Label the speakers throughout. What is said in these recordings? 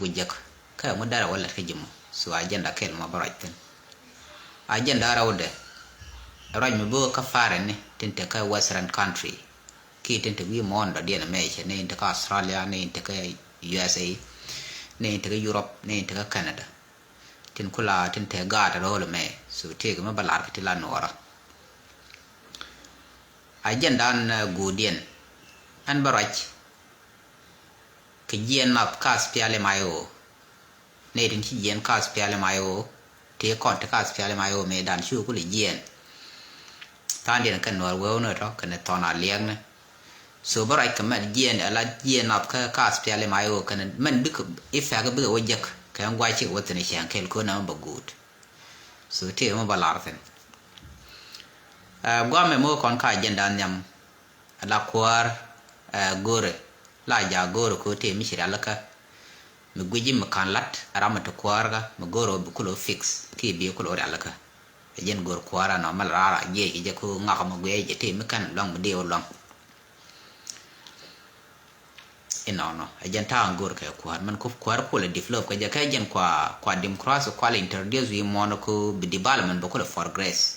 Speaker 1: wujak ka mo dara wala ka jimu so agenda kel ma barayten agenda rawde raj mi bo ka fare ne tente ka western country ki tente wi mondo dia na meche ne inte ka Australia ne inte ka USA ne inte ka Europe ne inte ka Canada tin kula tente ga da role me so te ga ma balar ka tila nora agenda an gudien an baraj ke jien nap kas piale mayo ne tin chi jien kas piale mayo te kon te kas piale mayo me dan chu ku le jien tan dia kan nor wo no ro kan tona liang ne so barai ka man jien ala jien nap ka kas piale mayo kan man bi ifa ga bi wo jak kan gwa chi wo tene shan kel ko na ba good so te mo balar ten gwa me mo kon ka agenda nyam ala kwar gore la ja goro ko te mi shira laka mi guji mi kan lat arama to kwarga mi goro bu kulo fix ki bi kulo alaka jen goro kwara no mal rara je ko ngaka mo gwe je te mi kan long mi de long no jen ta goro ka kwar man ko kwar ko le develop ka je ka jen kwa democracy kwa le introduce wi mono ko bi development bu kulo for grace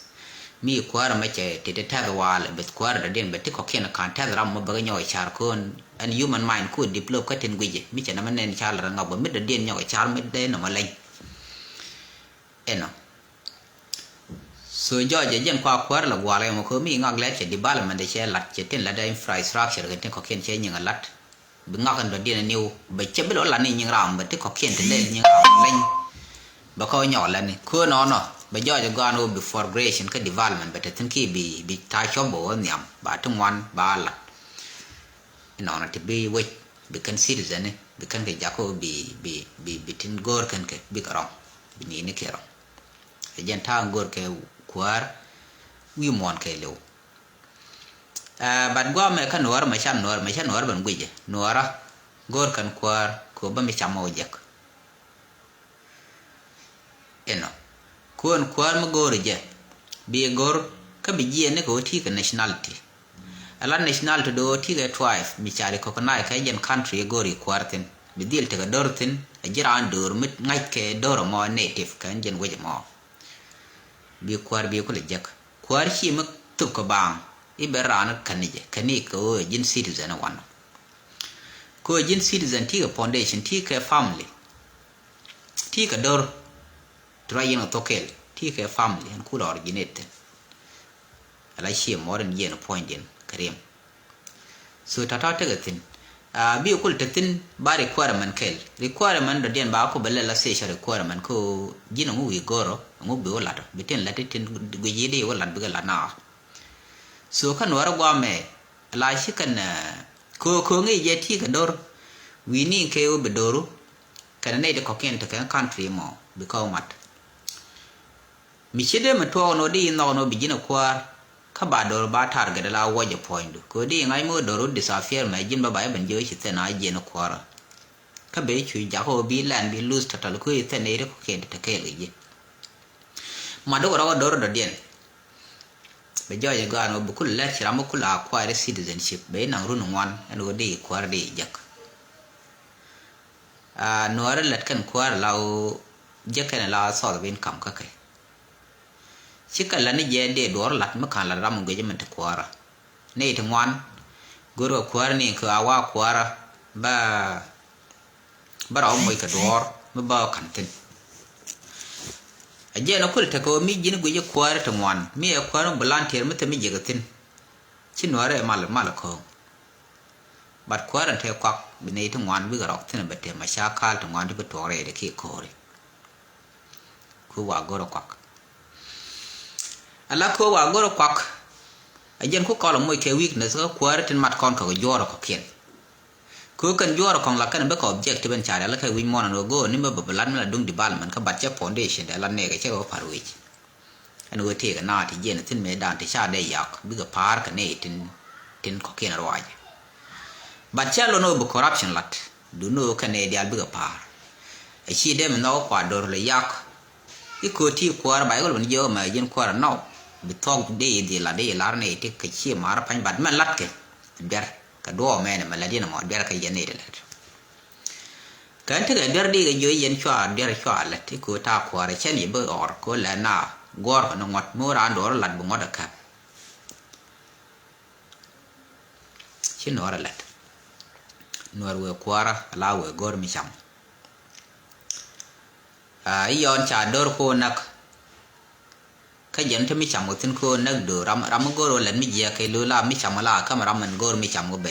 Speaker 1: mi kwara ma che te ta wal bet kwara da den bet ko ken kan ta ram mo ba nyoy char kon an human mind ko develop ka ten guje mi che na man nen char nga ba mit da den nyoy char mit de no malay so joje jen kwa kwara la wala mo ko mi ngak le che development de che lat che ten la da infrastructure ga ten ko ken che nyinga lat bi ngak ndo den new ba che bi lo la ni nyinga ram ba te ko ken te le nyinga ram len ba ko nyola ni ko no ba jojo gano before creation ka development but tin ki bi ta chobo nyam ba tungwan ba la na te bi we bi kan citizen bi kan ke jako bi tin gor kan ke bi karo bi ni ne kero jen ta gor ke kwar wi mon ke lew bat go me kan nor ma chan nor ban guje nora gor kan kwar ko ba mi chamo jek kon kwar ma gor je bi gor ka bi je ne ko ti ka nationality ala nationality do ti ga twice mi chari ko na ka jen country gori kwartin bi dil te ga dortin a jira an dor mit ngai ke dor mo native kan jen weje mo bi kwar bi ko le jak kwar chi ma tu ko bang i beran kani ko jin citizen wan ko jin citizen ti ga foundation ti ka family ti ka dor trying to kill take a family and could originate ala shi modern yen point in karim so tata tagatin bi kul tatin ba requirement requirement da den ba ko bella la session requirement ko jina mu wi goro mu bi wala to biten la titin go yede wala bi la na so kan wara gwa me la shi kan ko ngi je ti ka dor wi ni ke o be doru kan ne de ko ken to kan country mo bi ko mat mi chede ma to no di no bijina kwa ka ba do ba tar ga la waje point ko di ngai mo do disappear ma jin ba ba ban je shi tana je na kwara ka be chu ja ko bi lan bi lose total ko ite ne ko ken ta ke le ma do ro do den be jo je ga no bu kul la chira mo kula kwa citizenship be na runu wan no di kwara di jak no ara lat kan kwara law je kan la so bin kam ka kai chikala ni je de dor lat ma kan la ram ge men te kwara ne te ngwan goro kwara ni ko awa kwara ba ra mo ka dor ma ba kan tin aje na kul ta ko mi jin guje kwara te ngwan mi e kwara volunteer mi te mi je gatin chinware mal ko bat kwara te kwak bi ne te ngwan bi ga rok tin ba te ma sha kal te ngwan bi tore de ki ko re ku wa goro kwak ala ko wa goro kwak ajen ko kala moy ke weakness ko kwar tin mat kon ko joro ko ken ko kan joro kon la kan be ko object ben chara la ka wi mon no go ni me babalan la dung development ka batcha foundation da la ne ga che ko parwi an wo te ga na ti jen tin me dan ti sha de yak bi ga par ka ne tin ko ken roaj batcha lo no bu corruption lat du no ka ne dia bi ga par a chi de me no kwa dor le yak iko ti kwar ba go ben yo ma jen kwar no bi tong de la ne te ka chi mar pan bad man lat ke ber ka do me ne ma la di na mo ber ka yene de lat กันที่เดือดดีก็อยู่เย็นชัวเดือดชัวแหละที่กูท่าขวาเช่นนี้เบอร์ออกก็แล้วน่ากอดกันงดมูรานโดนหลัดบุงอดครับชิ้นหัวแหละนัวเวขวาลาวเวกอดมิชังย้อนชาดอร์โคนักขยันที่มิชังหมดทิ้งโคนักดูรำกอดหลังมิเจียเคยรู้ลามิชังมาลาข้ามรำมันกอดมิชังก็เบ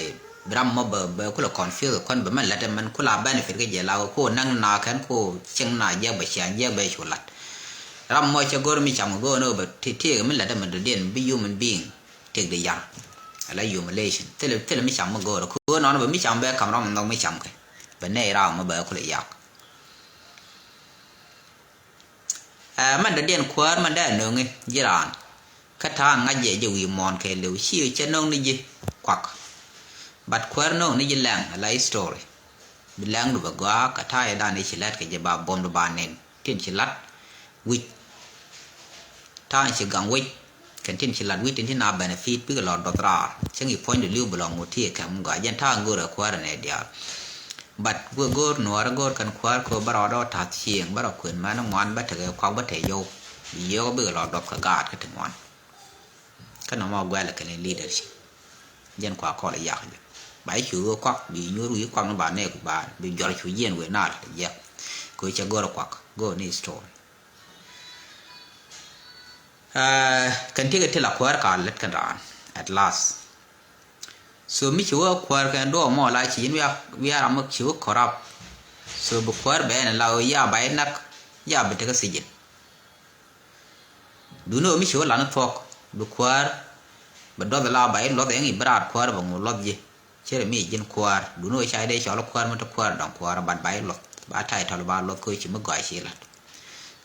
Speaker 1: บรำมาเบบคุลคอนฟิวคนแบบมันละแต่มันคุลาเบนฟิตก็เจลาโคนั่งนาแค่โคเชิงนาเยอะไปเชียงเยอะไปชุลัดรำมอจะกอดมิชังก็โน่แบบที่ก็มันละแต่มันเด่นบิยูมันบิงเทคเดียร์อะไรอยู่มาเลเซียเทเลมิชังมาโกรธคือนอนแบบมิชังแบบคำร้องมันต้องมิชังกันเป็นเนรามาแบบคุเลยากมันเด่นขวานมันได้หนึ่งยี่รานคาถางงัดเย่จะวิมอนเคลวชิวเชนงนี่ยี่ควักบัดขวานนงนี่ยี่แรงอะไรสตอรี่เป็นแรงดูแบบว่าคาถาด้านนี้ชิลัดก็จะบาบอมดูบานเน้นที่ชิลัดวิท่าชิกังวิกันที่ชิลัดวิที่น่าเบนฟิตเพื่อหลอดดอตราซึ่งอีกพอยต์เดือดบลองมุที่แข็งก็ยันท่ากูระขวานเนี่ยเดียวบัดกูกูหนัวระกูกันขวานกูบารอดอทัดเชียงบารอขืนมาน้องมันบัดเถอะความบัดเถยโยโยก็เบื่อหลอดดอกกระกาดก็ถึงวันก็น้องมาแกวละกันในลีดเดอร์ชิยันขวาคอเลยยากเลยใบชิวควักบีนูรุยความน้ำบานเนี่ยกูบานบีจอร์ชิวเย็นเวน่าเลยเยอะกูจะกูระควักกูนี่สโตร์กันที่กันที่หลักขวานการเล็ดกันร้าน at last ส่วนมิชิวขวานกันดูมอลายชีนวิอารามักชิวขรับส่วนบุกขวานแบบนั้นเราย่าใบนักย่าเป็นเทกสิจิตดูโน่มิชิวหลานทอกบุกขวานบัดดอดลาใบลอดเองอีบราดขวานบังลอดยี่เชื่อมีจินขวานดูโน่ใช้ได้ชอลขวานมันตะขวานดองขวานบัดใบลอดบาไทยทอลบาลอดคุยชิมก่อยชีลัด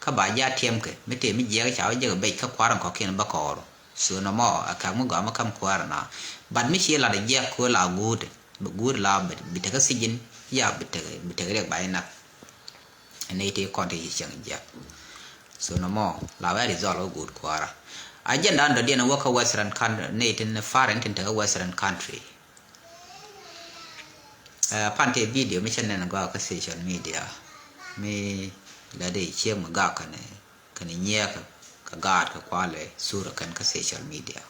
Speaker 1: ข้าบ่ายาเทียมเกไม่เทียมไม่เยอะเช้าเยอะใบข้าขวานของเขียนบักคอร์ส่วนน้ำมออากาศมันก็มาคำขวานนะบัดไม่เชื่อละเยอะขวานลากูดลาบิดเทกสิจินยาบิดเทกเรียกใบนักอันนี้ที่คอนที่เชียงเยอะส่วนน้ำมอลาไว้ริซอลกูดขวานอาจจะดันเดียนว่าเขา Western country ในที่ foreign ที่เธอ Western country พันที่วิดีโอไม่ใช่ในนั้นก็คือ social media มีแล้วได้เชื่อมกับกันเนี่ยกันเงี้ยกับกาดกับควาเลยสู้กันกับ social media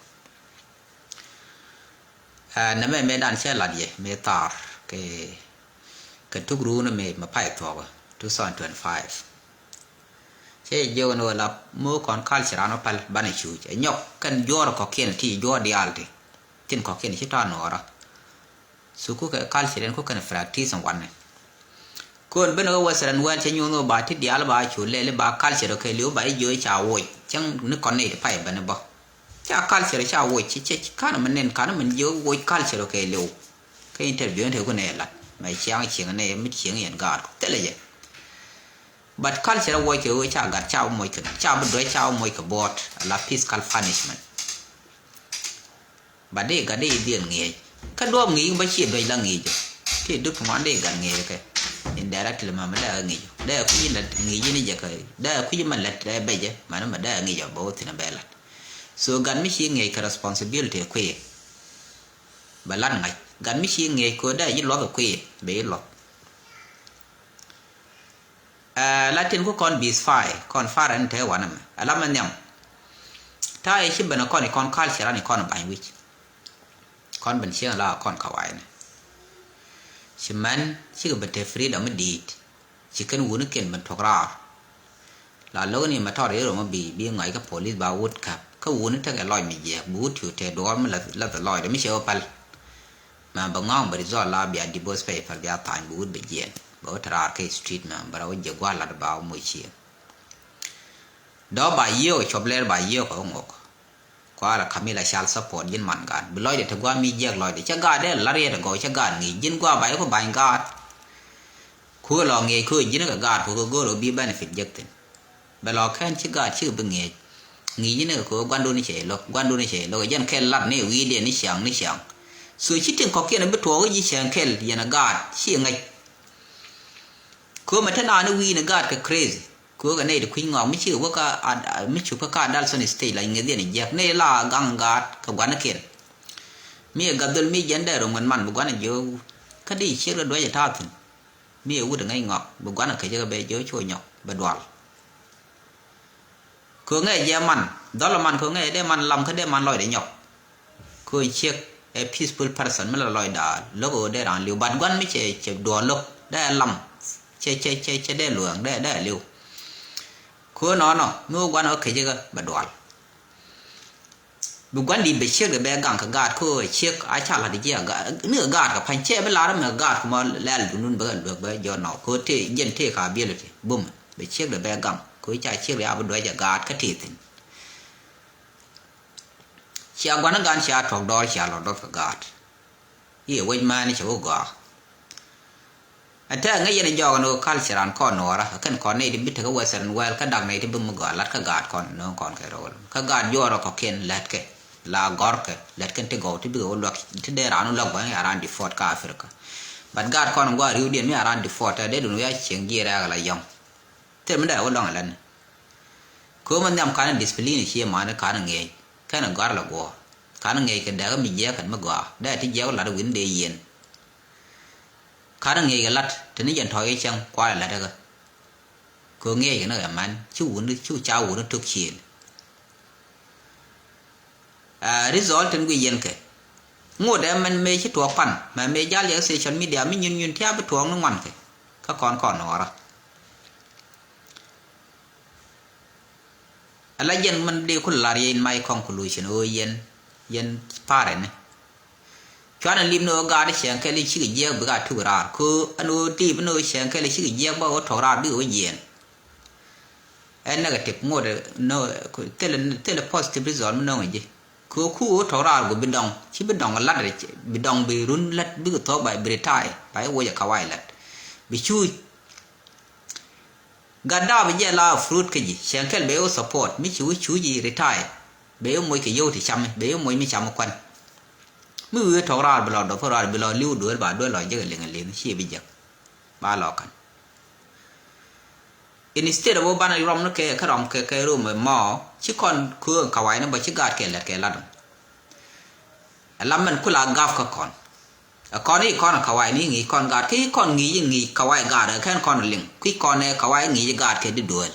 Speaker 1: นั่นไม่ดันเชื่อหลัดเย่ไม่ตาร์กันทุกรู้นะไม่มาไปต่อ2025เช่ยโนลับมือก่อนคัลเชอร์านอพัลบันชูจะยกกันยอร์ก็เขียนที่ยอร์ดิอัลติทิ้งก็เขียนชิตานอระสุขุกับคัลเชอร์นก็กันฟรักที่สองวันเนี่ยคนเป็นเอาไว้สระนวลเช่นยูโนบาที่ดิอัลบาชูเล่บาคัลเชอร์เคยเลี้ยวไปย่อยชาววยจังนึกก่อนเนี่ยไปบันบ่จะคัลเชอร์ชาววยชิข้ามันเน้นข้ามันเยอะวยคัลเชอร์เคยเลี้ยวเคยอินเทอร์วิวเธอคนเนี่ยละไม่เชียงเนี่ยไม่เชียงอย่างกาดแต่ละอย่างบัดคัลเชอร์วยเกี่ยวชากัดชาวมวยกันชาวบุตรชาวมวยกับบอดละพิสคัลฟันิชมันบัดเด็กก็ได้เดียนเงี้ยก็รวมงี้ไม่เชี่ยโดยละงี้จ้ะที่ดูของอันเด็กกันเงี้ยก็อินเดรักเลยมันได้งี้ได้คุยละงี้นี่จะก็ได้คุยมันละได้ไปจ้ะมันได้งี้จ้ะบอกที่นั่นไปละso กันไม่เชี่ยงี้ก็ responsibility คุยบัดลั่นไงกันไม่เชี่ยงี้ก็ได้ยินล้อกับคุยไปยินล้อลาตินก็คอนบีสไฟคอนฟารันเทวันนั้นอะไรมันยังถ้าไอ้ชิบันคอนไอ้คอนคัลเชอร์นี่คอนไปวิชคอนเป็นเชียงลาคอนขวายนะชิมันชิกับเป็นเทฟรีดอมดีดชิกันวูนึกเกินเป็นทอกราลาโลนี่มาทอดเรื่องมาบีไงกับ police บาวุธครับเขาวูนึกถ้าแกลอยไม่เยอะบูธอยู่เทดอร์มันละแต่ลอยแต่ไม่เชื่อปัลมาบังงบริจาคลาเบียดิบอสไปพัลเบียตายบูธไปเย็นบอทราร์เคสตรีทมาบราวันจะกว่าลาดบ่าวมวยเชียดอกใบเยี่ยวชอบเล่นใบเยี่ยวของงกกว่าละคำมีละชาลสปอร์ตยินมันกันบุลอยเด็ดกว่ามีเยอะลอยเด็ดจะกาเด้ลาเรียดก็จะกางี้ยินกว่าใบก็ใบกาดคู่ลองเงี้ยคู่ยินก็กาดคู่ก็รู้บีเบนฟิตเยอะเต็มเวลาแค่ชื่อกาดชื่อเป็นเงี้ยยินก็กวนดูนี่เฉยลกกวนดูนี่เฉยลกยันแค่ลัดนี่วีเดียนี่เฉียงส่วนชิดถึงขอเกี่ยนเป็นตัวก็ยิ่งเฉียงแค่ยันกาดเฉียงไงคือมันท่านอ่านวีนกาดก็ crazy คือกันเนี่ยคุยงอไม่ชื่อว่าก็ไม่ชื่อว่าการดัลสันสเตย์อะไรเงี้ยเดี๋ยวนี้อยากเนี่ยล่ากังกาดกับวันนักเขียนมีกับดลมียันได้รงมันบุกวันนี้เยอะคดีเชื่อด้วยจะท่าถึง mi u de ngai ngọc bu gwan ka je be jo cho nyok ba dwal ko ngai je man dol man ko ngai de man lam ka de man loy de nyok ko check a peaceful person me loy da logo de ran liu ban gwan mi che do lok da lam che de luang de liu ko no mu gwan o ka je ba dwal bu gwan di be check de be gang ka gad ko check a cha la de je ga ne gad ka pan che be la me gad ko ma lel du nun ba jo no ko te yen te ka bi le bum be check de be gang ko cha check ya bu do ja gad ka ti tin chia gwan gan chia thok do chia lo do ka gad ye we ma ni cho go ata ngai yen jo no culture an ko no ra kan ko nei di bit ka western well ka dag nei di bum go lat ka gad kon no kon ka ro ka gad yo ro ko ken lat ke la gorke let kan te go ti bi go lok ti de ranu lok ba around the fort ka africa but god kon go riu dien mi around the fort de dun ya cheng gi ra la yong te men da wo long lan ko man nyam kan discipline chi ma na kan nge kan gar la go kan nge ke da mi je kan ma go da ti je la win de yen kan nge ga lat te ni yen thoi chang kwa la da ko nge ke na man chu cha wu no tuk chi result en gu yen ke ngode man me chi tuok pan ma me jal ya social media mi nyun tia be tuong no wan ke ka kon no ra ala yen man de kul lar yen my conclusion o yen pare ne chwana lim no ga de chen ke li chi ge je be ga tu ra ko anu ti no chen ke li chi ge je ba o to ra bi o yen en negative ngode no tele positive result no ngi ko ku to ra go bidong chi bidong la de bidong bi run lat bi to ba bi tai ba wo ya kawai lat bi chu gada bi je la fruit ke ji shankel be o support mi chu ji retire be o moy ke yo ti cham be o moy mi cham kwan mi we to ra bi lo do ra bi lo liu do ba do lo je le ngali chi bi je ba lo kan instead of bana rom no ke ka rom ke ro mo chi kon ku kawai na ba chi gad ke lat ke la alaman kula gaf ka kon kon ni kon kawai ni ngi kon gad ki kon ngi kawai gad kan kon ling ki kon ne kawai ngi gad ke di duel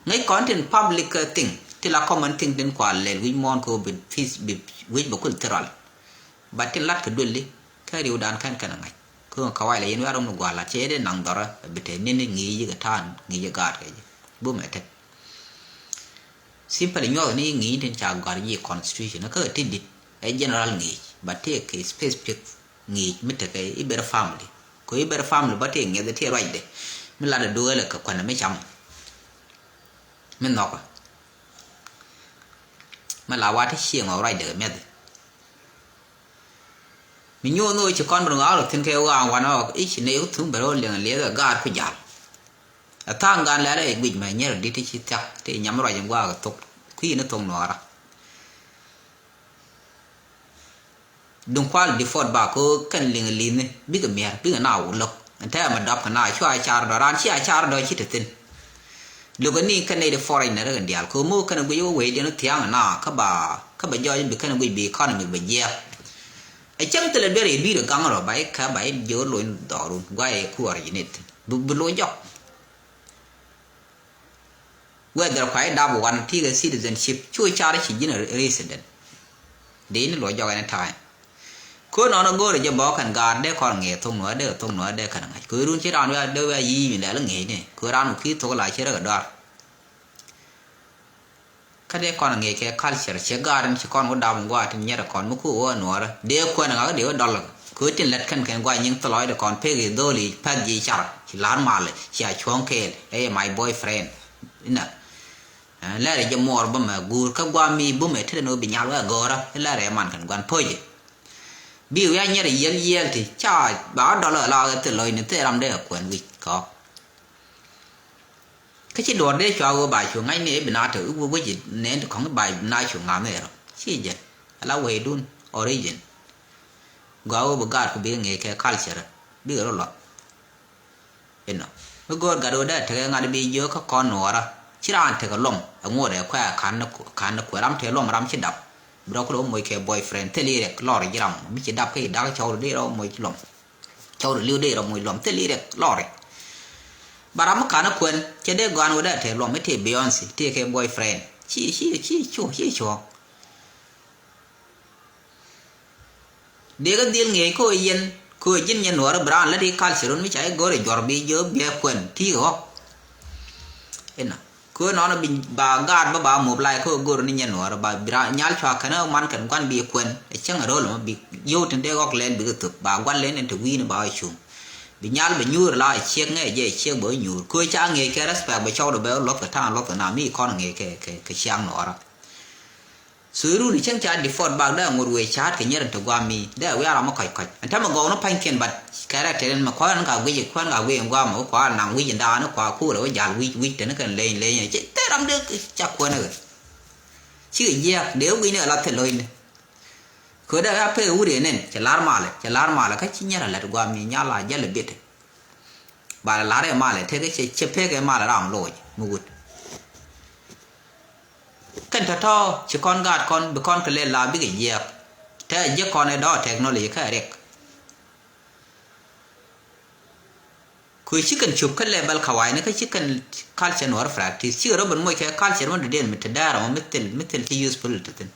Speaker 1: ngai content public thing ti la common thing den kwa le wi mon ko bi fis bi wi ba cultural ba ti lat ka dulli ka riu dan kan ngai ko kawai le yen wa rom no gwa la che de nang dora bi te ni ngi yi ga tan ngi gad ke bu me te simple nyo ni ngi den cha gad yi constitution ka ti di a general ngi but take a specific ngi mitte ke iber family ko iber family but ngi de te right de mi la do le ka kwana me cham men no ko ma la wa ti chieng o right de me de mi nyo no chi kon bro alo tin ke wa no i chi ne u thum bro le ga ku jal a tang gan la le gwi ma nyer di ti chi tak te nyam ro jam wa ga tok ki ne tong no ra dun kwal default ba ko kan ling lin bi ga mer bi ga na u lok anta ma dap kana chwa char do ran chi a char do chi te tin lo ga ni kan ne de foreigner ga dial ko mo kan go yo we de no tiang na ka ba jo bi kan go bi economy ba ye ai chang te le be ri bi ga gang ro ba ka ba jo lo do ru ga e ku ar yin it bu lo jo whether kwai da bo wan ti ga citizenship chu char chi jin resident de ni lo jo ga time ko no go re je bo kan ga de kon nge thong no de kan ngai ko run chi ran wa de wa yi mi la nge ne ko ran ki to la che ra da ka de kon nge ke culture che ga ran chi kon go da mo wa tin nya ra kon mu ku wa no ra de ko na ga de dol ko tin let kan gwa nyin to loi de kon pe ge do li pa ji char chi lan ma le chi a chong ke e my boyfriend ina la re je mor ba ma gur ka gwa mi bu me te no bi nya wa go ra la re man kan gwan po je bi ya nya re yel ti cha ba do la te loi ni te ram de kwen wi ko cái chế độ đấy cho bài chuồng ngay nè bên nào thử với gì nè thì không cái bài nào chuồng ngắm này rồi chứ gì là way dun origin gạo bơ gạo của bên nghề cái culture biết rồi lắm bên nào cái gạo gạo đấy thì ngay bây giờ các con nó ra chỉ là anh thì cái lom ở ngoài đấy khoe khán nó khoe lắm thì lom lắm chỉ đập bữa có lom mấy cái boyfriend thế này lo rồi gì lắm biết chỉ đập cái đá cái cháu đấy đâu mấy lom cháu được liu đây rồi mùi lom tê li đẹp lò đấy bà làm cả nó quên chỉ để gan vào đây thì lom mấy thì Beyonce thì cái boyfriend chi chua để cái deal nghe cô yên nhân nó brand là đi call sirun mới chạy gore jorbi jo bia quên thì ho ena cô nó bị bà gạt bà một lại cô gore ni nhân nó bà brand nhal chwa kana man kan quan bị quên chẳng ở đâu mà bị vô trên đây góc lên bị thực bà quan lên thì quy nó bảo chung bị nhal bị nhur lại chiếc nghe dễ chiếc bởi nhur cô cha nghe cái respect bởi cho được béo lót cái thang lót cái nào mi con nghe cái chiang nó ra suru ni chang cha default bag da ngor we chat ke nyer to gwami da we ara ma kai an ta ma go no pan ken bat character ma kwa an ka we kwa ga we ngwa ma kwa na we jinda no kwa ku ro ja we te na kan le le che te ram de cha kwa na chi ye de we ne la te loi ne ko da ya pe u de nen cha lar ma le ka chi nyara la gwami nya la ja le bit ba la re ma le te ke che pe ke ma la ram loi mu gut kan ta to chỉ con gạt con bị con cái lên là biết cái gì thế giờ con này đó technology cái đấy chỉ cần chụp cái level khawai nó cái chỉ cần culture nó practice chỉ rồi bên môi cái culture nó đến mình thấy ra mà mình cái useful được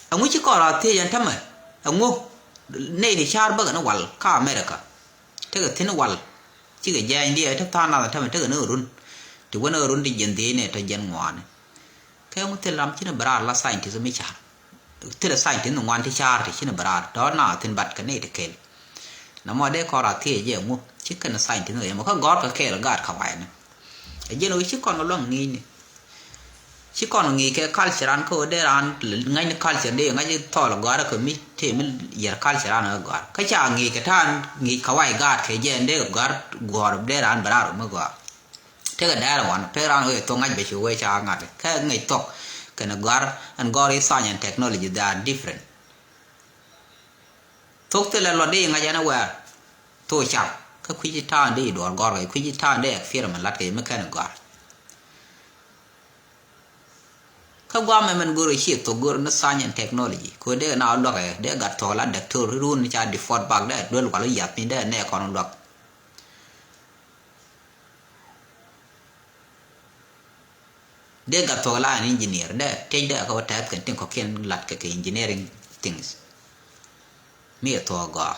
Speaker 1: ông ấy chỉ có là thế anh thầm ông ngô này thì sao bữa nó quал cả America thế cái thế nó qual chỉ cái gì anh đi ở tháp than nào thầm thế cái nó run thì quên ở run đi dân thế này thời gian ngoan cái ông thế làm chỉ là bả là scientist mới chả thế là scientist ngoan thì chả thì chỉ là bả đó nào thì bật cái này thì kêu nó mà đây có là thế gì ông chỉ cần là scientist người mà có gót cái kêu là gạt khẩu bài này cái gì nó chỉ còn nó lòng nghi này chỉ còn nghi cái culture anh có để anh ngay cái culture đây ngay cái thọ là gót cái mi thì mình giờ culture anh là gót cái chả nghi cái than nghi khẩu bài gạt cái gì đây gót để anh bả rồi mới gót thế cái đó là one thế ra người tôi ngay bị chịu quay cha ngặt cái ngày tóc cái nó gar and gar is science and technology they are different thuốc thế là lo đi ngay nó qua tôi chào cái quý ta đi đoạn gar cái quý ta đây phía mà lát cái mới cái nó gar không qua mình gửi chiếc tôi gửi nó science and technology coi đây nào đó cái để gạt thôi là đặc thù run cha default bag đấy đôi quả lấy giặt mình đấy này còn được để gặp thằng là anh engineer để trên để có thể cái tiếng có kiên lật cái engineering things mi thằng gà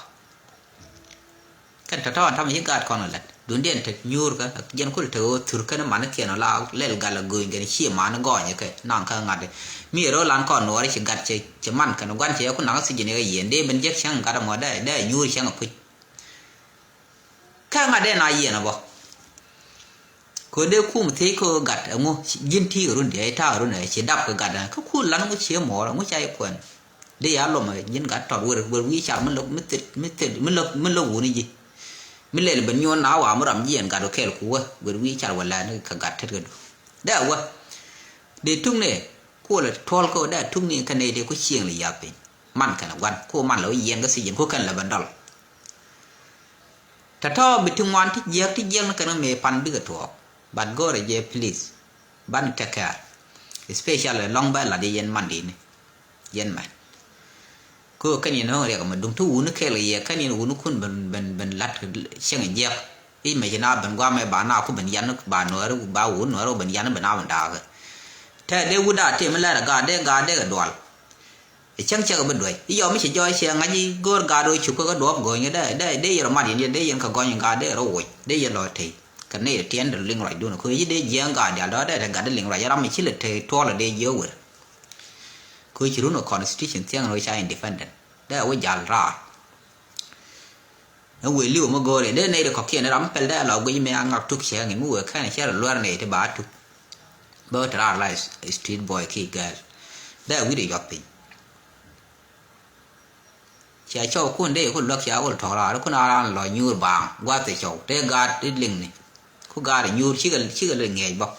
Speaker 1: cái thằng thằng thằng những cái con lật đun điện thật nhur cái dân cũng thử cái nó mà nó kia nó là lên gà là người cái chi mà nó gọi như cái nàng cái ngặt đấy mi rồi làm con nó chỉ gạt chỉ man cái nó quan chỉ có năng sinh cái gì để bên chắc chẳng cái mà để nhur chẳng có cái ngặt đây là gì nó bảo cô đeo khu một thế cô gặt ở ngô dân thi ở luôn để thao rồi này chỉ đập cái gặt này có khu lăn có chia mỏ nó chạy quần để áo lồng mà dân gặt tròn vừa quý chả mình lộc uống gì mình lên bên nhon áo áo mà làm gì anh gặt được khéo cua vừa quý chả quần là nó cả gặt hết rồi đấy quá để tung này cô là thol cô đã tung này cái này để có chiêng là giáp đi man cái nào quan cô man là yên cái gì cô cần là vấn đềถ้าท่อบิดถึงวันที่เยี่ยงนั่นก็นั่นไม่ปันบิดตัวบัดก็เลยเย่ please บัน take care especially long bell ละเย็นมันดีนี่เย็นไหมก็แค่นี้น้องเรียกมันดุงทุ่งนึกแค่เลยแค่นี้อุ่นคุณเป็นลัดเชื่องเยี่ยที่ไม่ใช่น่าเป็นว่าไม่บ้านน่าคุณเป็นยันนึกบ้านหน่วยหรือบ้านอุ่นหน่วยเราเป็นยันเป็นน่าเป็นดาวแต่เดี๋ยววุ้ดาที่มันแล้วกาเด้ก็ดวลchẳng chờ bên đuổi, bây giờ mới chỉ cho xe ngay gì gor gà đôi chụp cái đốp gọi như đây giờ mà điện đây giờ cả gọi những gà đây rồi đây giờ rồi thì cái này là tiền được liên loại luôn rồi cứ đây giờ gà để đó đây là gà để liên loại ra mình chỉ là thì to là đây giờ rồi cứ chỉ nó constitution tiếng rồi sai independent đây là cái giờ ra nó quỷ liu mà gọi đây này là có kia nó đóng pel đây là cái mấy anh ngọc trúc xe người mua cái này xe là loa này thì bà trúc bớt ra là street boy khi girl đây là cái gì gặp chạy cho con đây con lắc cháu con thò ra con ăn lòi nhur bàng qua tới chậu đây gà đi linh này con gà để nhur chỉ cần là nghề bọc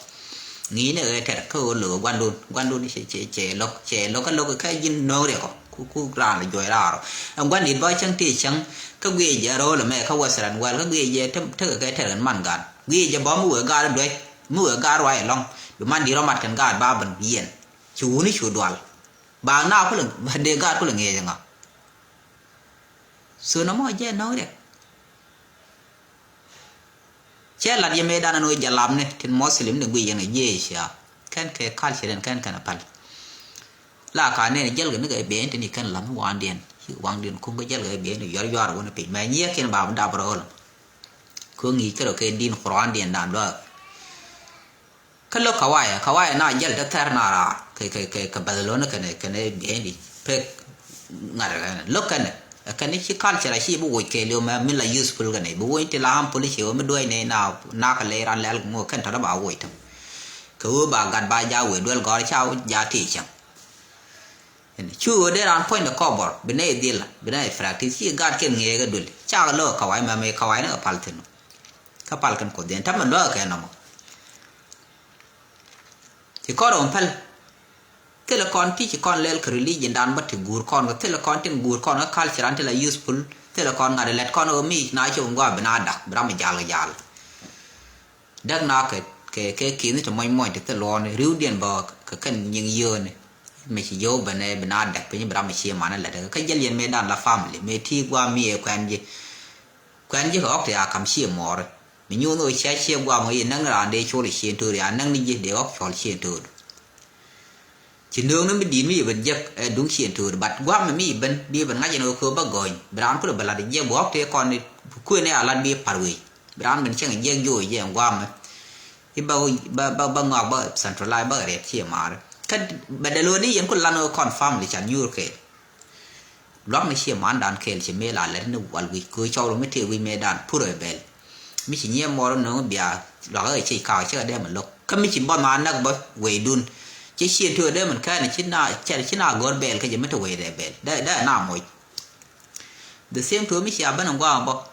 Speaker 1: nghĩ này cái thật cơ lửa quan đun chạy lóc cái lóc cái gì nó đấy cô ra là giỏi ra rồi ông quan điểm bao chẳng thì chẳng cái gì giờ rồi là mẹ không qua sẵn qua cái gì giờ thưa cái thật mặn gà gì giờ bỏ mua gà đấy mua gà rồi long rồi man đi ra mặt cần gà ba bẩn biển chú ní chú đoan bà nào có là để gà có là nghề chẳng so no mo je no de che la ye me dana no jalam ne tin muslim ne gui yana je sha kan ke culture kan pal la ka ne jel ga ne ga be tin kan lam wan den wang den ko ga jel ga be ne yor yor wona pe ma nye ken ba da bro ko ngi ke ke din quran den dan do kan lo kawaya na jel da tar na ra ke badalona kan be ni pe ngara lo kan ni culture shi bu ke lo ma min la useful ga ne bu ti la am police o me do ne na ka le ran lel ngo kan ta ba wo tam ko ba gan ba ja we dol gor chao ja ti chang chu de ran point the cover bene dil bene practice shi gad ken nge ga dul cha lo kawai ma me kawai na pal tin ka pal kan ko den tam lo ka na mo ti ko ron pal tele kon ti ci kon lel religion dan bat gur kon ga tele kon tin gur kon ga culture an tele useful tele kon ga let kon o mi na ci ngwa bana dak bram jal dak na ke ki ni to moy te lo ne riu dien ba ka kan yin yo ne me ci yo bana dak pe ni bram ci ma na la ka jel yen me dan la family me ti gwa mi e kwan ji ko ok ya kam ci mo re mi nyu no ci gwa mo yin nang ran de cho li ci to ya nang ni je de ok cho ci to chỉ nương nó mới đi mới bên giấc đúng chuyện thừa bật quá mà mới bên đi bên ngay nó khơi bắt gọi bram có được là đi giấc bóc thì con đi quên này là đi parui bram mình chẳng giấc vui giấc quá mà thì bao ngọc bao centralize bao đẹp chi mà cái bên đây luôn đi vẫn còn là nó confirm để chẳng như thế lúc mới chi mà đàn kêu chỉ mấy là nó vào quy cứ cho nó mới theo quy mấy đàn phu rồi bel mới chỉ nhớ mò nó bia là cái chỉ cao chứ đây mà lúc cái mới chỉ bao mà nó bao quay đun chỉ xuyên thừa đây mình cái này chỉ nào gòn bèn cái gì mới thôi để bèn đây nào mồi the same thừa mới xia bên ông qua bao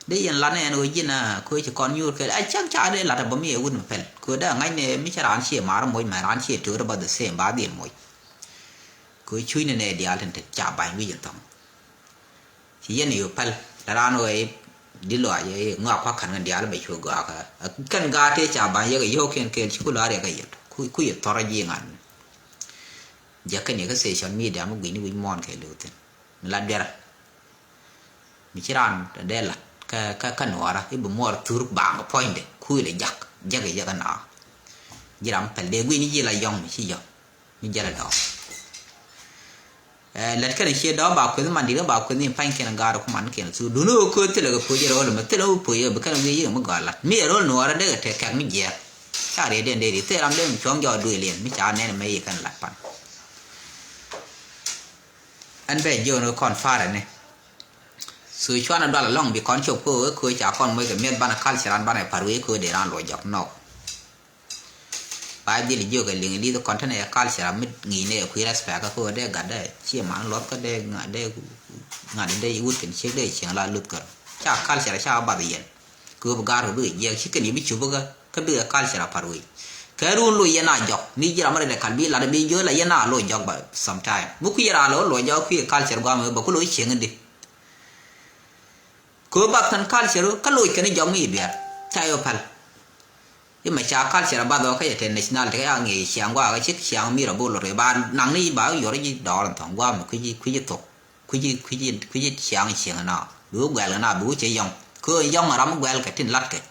Speaker 1: đây yên lăn này nói gì nè coi chỉ còn nhiều cái ai chắc chắn đây là tập bấm nhiều quân phải coi đây ngay này mới chả ăn xia mà mồi mà ăn xia thừa bao the same ba điểm mồi coi chui này đi ăn thì chả bài với dân thong chỉ yên nhiều phải là ăn rồi đi loại vậy ngọc hoa khăn gần đi ăn bài chua gà cái cần gà thì chả bài cái yêu khen chỉ có loại cái gìคุยทอร์ยีงันอยากกันเนี่ยก็เซชันมีเดียมันวิ่งวิ่งมอนแค่ดูถึงมันลัดเดียร์มิชรันเดลล์ก็หนัวระที่บุมอร์ทูรุบางก็พอยน์เดคุยเลยยักกันอ่ะยีรำแต่เด็กวิ่งนี่ยีไรยองไม่ใช่ยองนี่ยีไรดอกแล้วก็เนี่ยเชื่อดอกบ่าวคนมันดีก็บ่าวคนนี้พังแค่นั้นการุมันแค่นั้นสู้ดูนู่นคนที่เราก็พูดเยอะเลยมันที่เราพูดเยอะบุคคลวิ่งมันก็ลัดมีอะไรหนัวระเด็กแท้แข็งไม่เยอะชาเรียนเดียร์เตะรำเล่นช่วงยอดด้วยเรียนไม่ชาแน่ไม่กันหลักปันอันเป็นโยนคอนฟ้าเนี่ยสื่อชวนอันดับล่องบีคอนโชว์เพื่อคุยจากคนเมื่อกับเมียนบ้านข้าราชการบ้านในปารีสคุยเดรันลอยจากนอกไปดีลิโยกับลิงลีตัวคอนเทนเนอร์ข้าราชการไม่งีเนี่ยคุยรัสแปะก็คุยได้กันได้เชี่ยมันรถก็ได้งานได้วุฒิกันเช็คได้เชียงลาลุดกันชาข้าราชการชาวบาดเย็นคือประกาศด้วยเยี่ยชิคกี้พายไม่ชูบกันก็เบื่อข้าราชการปารีสแค่รู้ลุยยันน่าจอกนี่จะทำอะไรได้ขันบีลาดบีเยอะเลยยันน่าลุยจอกแบบ sometime มุขยาเราลุยจอกคุยข้าราชการว่ามันบอกลุยเชียงกันดิก็บักทันข้าราชการก็ลุยกันนี่จอกมีเบียร์ใช่ไหมพัลยังไม่ใช่ข้าราชการบ้านเราแค่จะเทนเนชั่นแนลแต่ก็ยังเงี้ยเชียงว่าก็เช็คเชียงมีระบบเลยบ้านนังนี่บ้าอยู่ที่ดอลทองว่ามันคุยตกคุยเชียงน่ะดูแกลน่ะดูเชียงคือยองมารับแกลกับทิ้งลัดกัน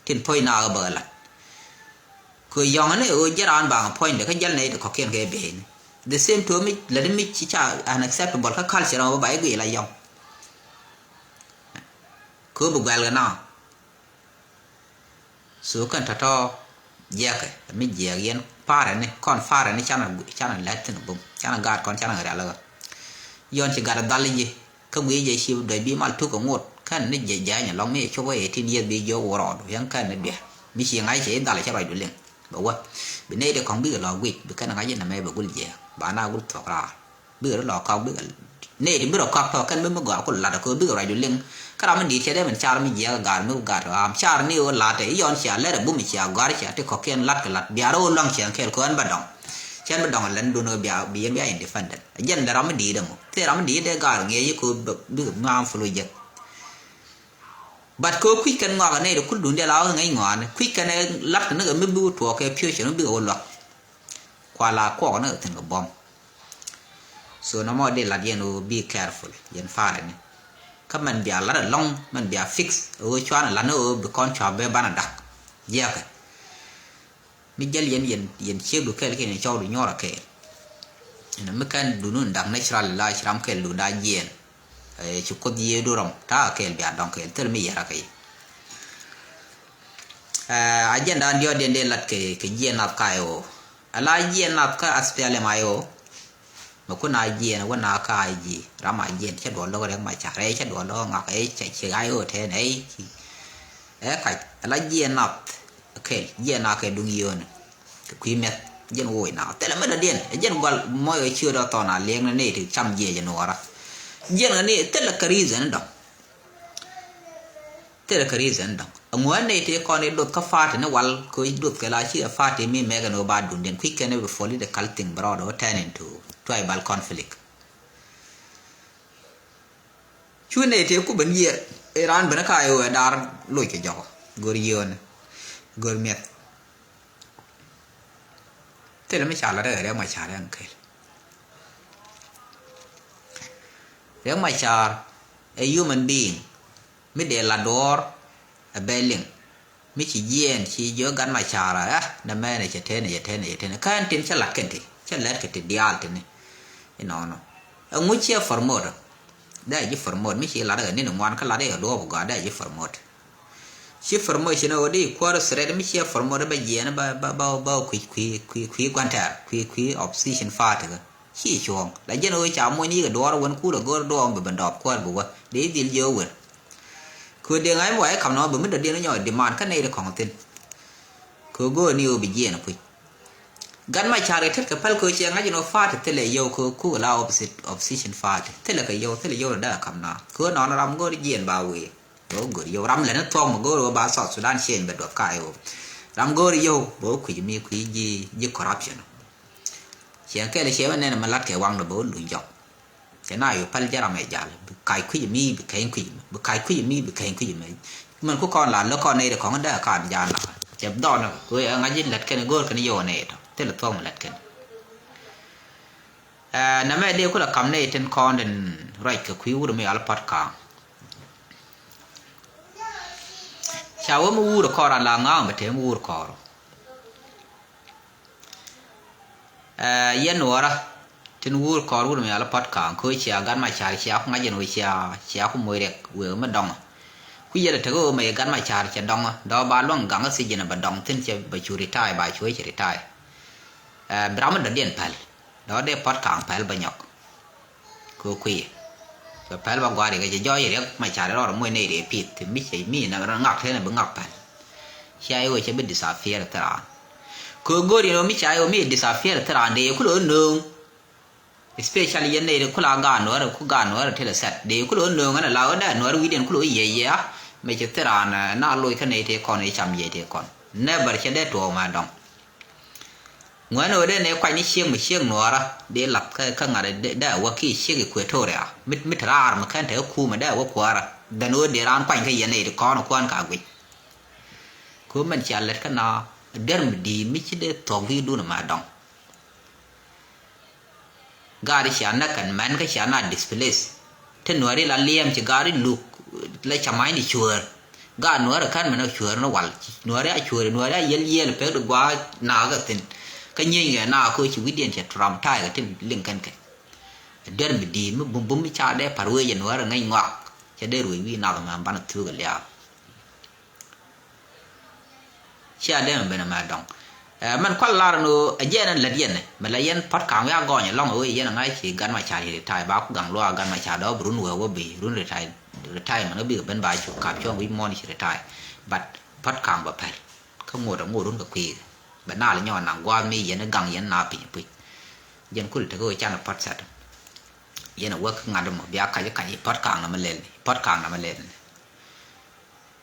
Speaker 1: ทิ้งพ่อยน่าก็เบื่อละคือยองอันนี้จะร้านบางพ่อยเด็กก็ยันในเขาเขียนแค่เบน the same to me แล้วนี่ชิชา unacceptable ก็ข้าราชการว่าใบกุยอะไรยองคือบุกแกลกันน่ะสู้กันทัดทอแยกกันไม่แยกยันฟ้าอะไรนี่คอนฟ้าอะไรนี่ฉันเล็ดถึงบุ้มฉันกาดก่อนฉันอะไรแล้วย้อนจะกาดดัลเลยยี่ก็วิ่งยัยชิวโดยบีมาทุกข์งดขั้นนี่ใหญ่ๆเนี่ยลองไม่ช่วยที่นี่บีโยวรอดยังขั้นนี่เบียมีเสียงไอ้เสียงดัลเลยใช่ไหมดูเลี้ยงบอกว่าเป็นเนี่ยเด็กของบีเราวิ่งเป็นขั้นไงยันทำไมบอกกูเลี้ยบ้านน่ากูถอดราบีเราหลอกเขาบีเนี่ยที่บีเราคักทอกันบีมันก็กูหลัดกูบีอะไรดูเลี้ยงก็เรามันดีเช่นได้มันชาร์มีเยอะการไม่การว่าชาร์นี่ว่าหลัดย้อนเสียแล้วแต่บุ้มเสียการเสียที่เขาเขียนหลัดกับหลัดบีเราลองเสียงเขียนคนบัดดองเช่นบัดดองเล่นดูโนบีอินดิฟันเดนยันเราไม่ดีเด้อมั้งแต่เราไม่ดีได้การเงี้ยยี่กูบีงามฟลุยเยอะบัดก็คุยกันงอกันเนี่ยเดี๋ยวคุณดูเดี๋ยวเราไงงอนคุยกันเนี่ยลัดกันเนี่ยไม่บูถั่วแค่เพี้ยเฉยไม่บูหลอกควาลาควอกเนี่ยถึงกับบอมส่วนน้ำมันเดี๋ยวลัดยันโอ be careful ยันฟ้าเลยเนี่ย các mình bịa là long mình bịa fix ở cho là nó bị con chó bé ban đặc giờ cái mình giờ liền chiếc được cái này cho được nhau là cái nó mới cái đủ nó đặc natural là làm cái đủ đa diện chụp có gì đồ rong ta cái bịa đồng cái từ mình giờ cái agenda dia den lat ke jien nap kayo ala jien nap ka aspiale mayo makuna jien wana ka ji rama jien che do lo re ma cha re che do lo ngak e che ayo the nei ka ala jien nap ke jien na ke dung yon ku met jien woi na te la ma da den jien gol moyo chưa do to na leng na ne ti cham je no ra jien ne te la karizen do te la karizen do ngwan ne te kon dot ka fat ne wal ko dot ka la chi fat mi mega no ba dun den quick ne before the culting broad or turn into tribal conflict chu ne te ku ben ye iran ben ka yo dar loy ke jo gor yon gor met te la me cha la de ma cha ran ke re ma cha a human being mi de la dor a belling mi ci yen ci jo gan ma chara na me ne te ne kan tin cha lat kenti cha lat ke te dial te ne no ngu che formod da ji formod mi ci la da ne ngwan ka la de do ga da ji formod ci formod ci no di ko sre mi ci formod ba yen ba ku kwanta ku opposition fa te ci chong la je no cha mo ni ga do won ku do go do ban dop ko bu wa de dil yo wen cứ điện ấy mọi cầm nó bấm mình điện nó nhỏ demand cái này là còn tin cứ go new bị gì nó phải gan mai chả thích cái pal cứ chơi ngay nó phát thì là yêu cứ là opposition phát thế là cái yêu là đã cầm nó cứ nó làm go đi diện bao người bố người yêu làm lên nó thong mà go rồi bà sọt Sudan chen bị đột cài rồi làm go đi yêu bố quỷ gì corruption chơi cái là chơi bên này là mà lát cái quăng là bố lùi dọc cái này pal ra làm mày giả cái quỷ mi bị cái quỷ mi bị cái quỷ mi mình có con là nó con này là con đã cản giàn là chém đòn rồi cứ ngay trên lật cái này gol cái này vô này thế là thong lật cái nãy mấy điều cũng là cầm này trên con đến right cái quỷ u được mấy alpat cả chào ông u được con là ngang mà thế u được con yên nữa tin wur kor wur mi ala pat kan ko chi agan ma char chi ak ngajen we chi ak mo rek we ma dong ku yele te go me gan ma char chi dong do ba long gang si jena ba dong tin che ba churi tai ba chuai chi tai brahman da den pal do de pat kan pal ba nyok ko kui so pal ba gwa de ga jo ye rek ma char ro mo ne de pit ti mi chi mi na ra ngak thế này ba ngak pal chi ai we che bi disappear tra ko go ri no mi chai o mi disappear tra de ku lo no especially yen ne ko la ga no ra ku ga no ra tele set de ku lo no ngana la da no ra wi den ku lo ye ya me che tra na lo ka ne te kon e cham ye te kon never che de to ma dong ngwa no de ne kwa ni chieng no ra de lap ka ngara de da wa ki chieng ku to ra mit ra ma kan te ku ma da wa ku ra da no de ran kwa ka yen ne de kon kwan ka gwi ku man cha let ka na derm di mi che de to vi du na ma dong gari shana kan man ka shana displace te nuari la liam che gari look la chamai ni chur ga nuara kan man chur no wal nuari a chur nuari yel pe do gwa na ga tin ka nyi na ko chi widien che tram tai ga tin linkan ka der bi di mu bum mi cha de parwe ye nuara ngai ngwa che de rui wi na ma ban thu ga lia cha de ma bena ma dong man kwal lar no ajena la yen ma la yen pat kan ya go nya long o yen ngai chi gan ma cha ri tai ba ku gang lo gan ma cha do brun wo bi run ri tai man bi ben ba chu kap cho wi mon chi ri tai bat pat kan ba pal ka ngo run ka kwi ba na la nyo na gwa mi yen gang yen na pi yen kul te go cha na pat sat yen wa ka ngad mo bia ka pat kan na ma len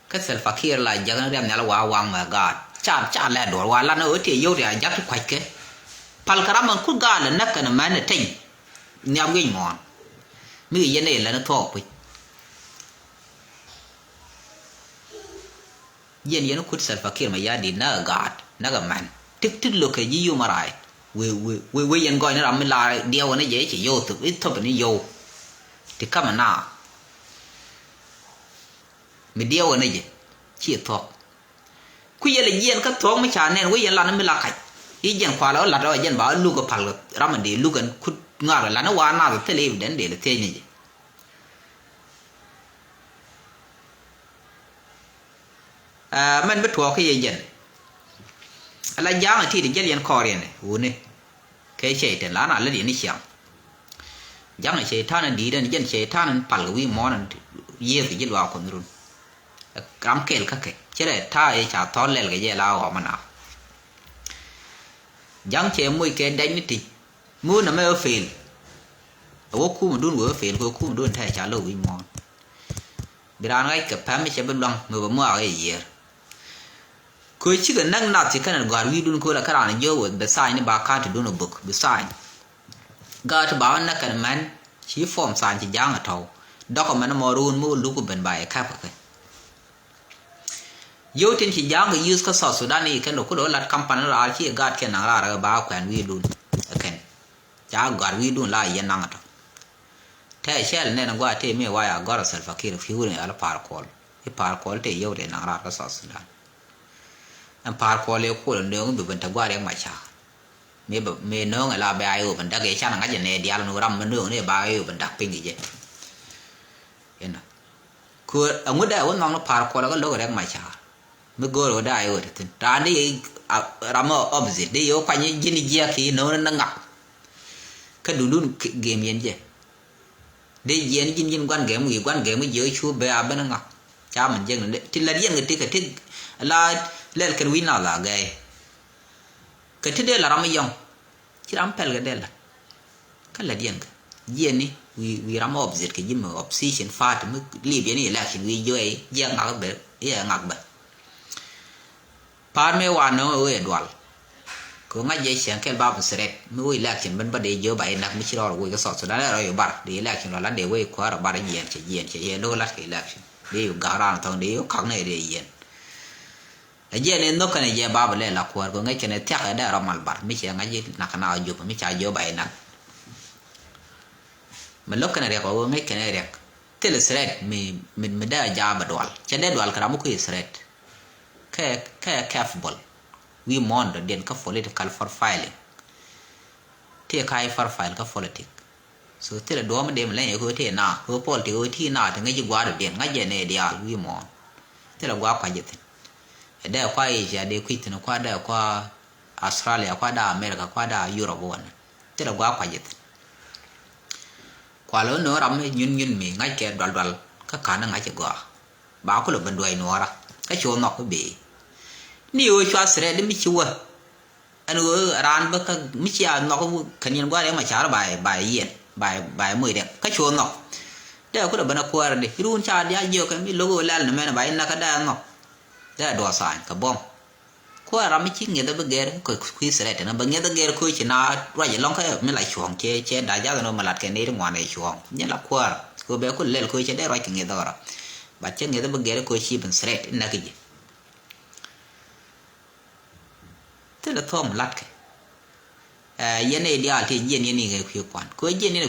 Speaker 1: ka sel fakir la jagan riam nya la wa wang ma ga cha la do wa la no te yo ya jak kwai ke pal karam ku ga la nak na man tin nyam ngi mon mi ye ne la na tho pi yen ku sal fakir ma ya di na ga man tik lo ke yi yo marai we yen go na ram la dia wa na ye chi yo tu it to ni yo ti kama na mi dio ne je chi thok ku yele yen ka thok mi cha nen we yen la na mi la kai i jen kwa la do jen ba lu ko pal ramande lu kan ku nga la na wa na te le den de le te ni man be thok ke yen ala jang ti de jen yen kore ne wu ne ke che te la na le ni xiang jang che ta na di den jen che ta na pal wi mo na ye ti jil wa ko nrun kam kel ka ke chere ta e cha to le ge ye la wa ma na jang che mui ke dai ni ti mu na me fel wo ku mu dun wo fel ko ku mu dun ta cha lo wi mo biran ai ka pa mi che ben long mu ba mo a ye ko chi ga nang na ti kan gar wi dun ko la kara na yo wo be sai ni ba ka ti dun book be sai ga ta ba na kan man chi form san chi jang a tho do ko man mo run mu lu ko ben ba e ka pa yo tin chi jang use ka South Sudan ni kan ko do lat company ra chi gat ken na ra ba kwan wi dun ken ja gar wi dun la yen na to te shel ne na gwa te me wa ya gar sel fakir fi wu ne ala par kol e par kol te yo de na ra ka South Sudan an par kol e ko ne ngi ben ta gwa re ma cha me no la ba ayo ben da ge cha na ga ne dia no ram no ne ba ayo ben da ping ge yen ko amu da won no par kol ga lo re ma cha me go da ayo tin ta ni ramo opposite de yo kwa ni jini jia ki no na ngak ka dun game yen je de yen jin quan game yo chu be a ben ngak cha man jeng de tin la yen ngi ka tin la le kan wi na la ga ka ti de la ram yong ti ram pel ga de la ka la yen ni wi ram opposite ke jim opposition fat me li be ni election wi yo e je ngak be ye ngak ba par me wa no we dwal ko nga je chen kel ba sret mi we election ben ba de jo ba nak mi chiro we ga so so da ro yo bar de election la de we ko ra bar yen che lo la ke election de yo garan tong de yo khang ne de yen a je ne no kan je ba ba le la ko ko nga chen te ka da ra mal bar mi che nga je nak na jo mi cha jo ba nak me lo kan re ko nga ken re tel sret mi da ja ba dwal che de dwal kra mu ko sret ke careful we mond den ka political for filing te kai for file ka politic so te do ma dem le ko te na ko politic o ti na te ngi gwa den nga je ne dia we mon te la gwa kwa je te da kwa Asia de kwit na kwa da kwa Australia kwa da America kwa da Europe won te la gwa kwa je te kwa lo no ram nyun mi nga ke dal ka kana nga je gwa ba ko lo ben doi no ra ka cho no ko be ni o chwa sre de mi chwa anu ran ba ka mi chia no ko kan yen gwa de ma cha ba yen ba mu de ka cho no de ko da bana ko ar de run cha ya yo ka mi logo lal na me na ba na ka da no da do sa ka bom ko ra mi chi nge da ba ger ko ku sre de na ba nge da ger ko chi na ra ye long ka mi la chuang che da ja no ma lat ke ne ngwa ne chuang ni la ko ko be ko lel ko che de ra ki nge da ra ba che nge da ba ger ko chi ben sre na ki te la thom lat ke yen e dia te yen ni ke kwan ko yen ni